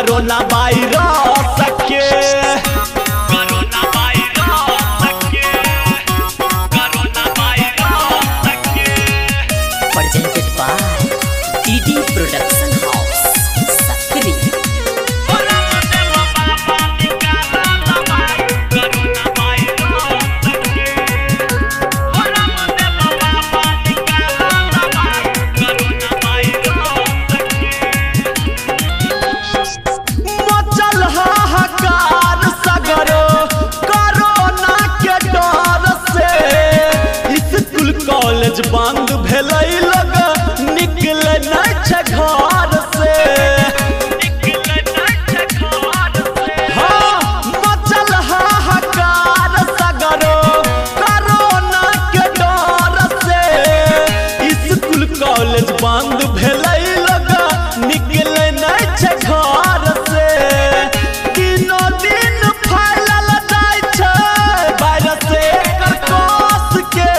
Corona virus के corona virus के corona virus के presented by DD Production House, Sakri. College बंद भेलै लोग निकले नहीं छे घर से हाँ मचल हाहाकार सगरो कोरोना के डर से स्कूल कॉलेज बंद भेलै लोग निकले नहीं छे घर से दिनों दिन फैलल जाइ छे वायरस एकर कोस के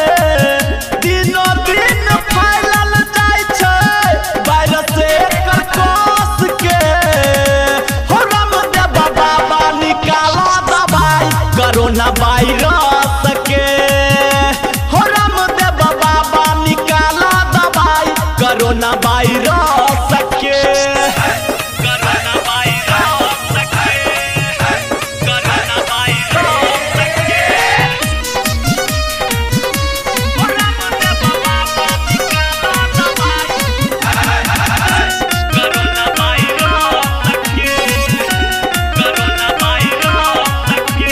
कोरोना वायरस के हो रामदेव बाबा निकाला दवाई कोरोना वायरस के कोरोना वायरस के कोरोना वायरस के हो रामदेव बाबा निकाला दवाई कोरोना वायरस के कोरोना वायरस के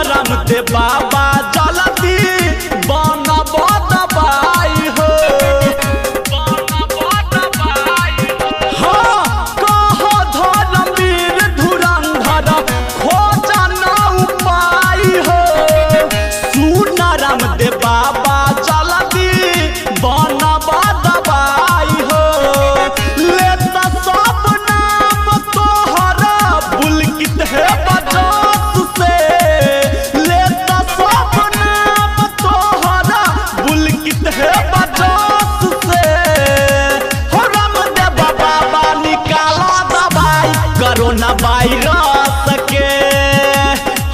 रामदेव बाबा जल्दी बनब दवाई हो हाँ कह धर्मवीर धुरंधर खोज न उपाय हो सुन रामदेव बाबा जल्दी बनब दवाई हो ले त सब नाम तोहरा बुलकित है बजस से है बजस से हो रामदेव बाबा निकाला दवाई कोरोना वायरस के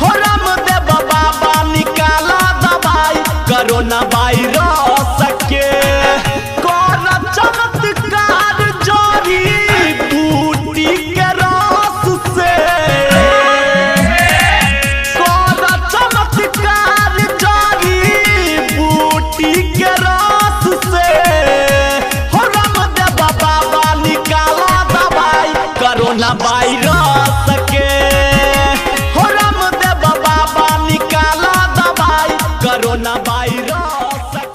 हो रामदेव बाबा निकाला दवाई कोरोना वायरस के कर चमत्कार जड़ी बूटी के रस से कर चमत्कार जड़ी बूटी के कोरोना वायरस के हो रामदेव बाबा निकाला दवाई कोरोना वायरस।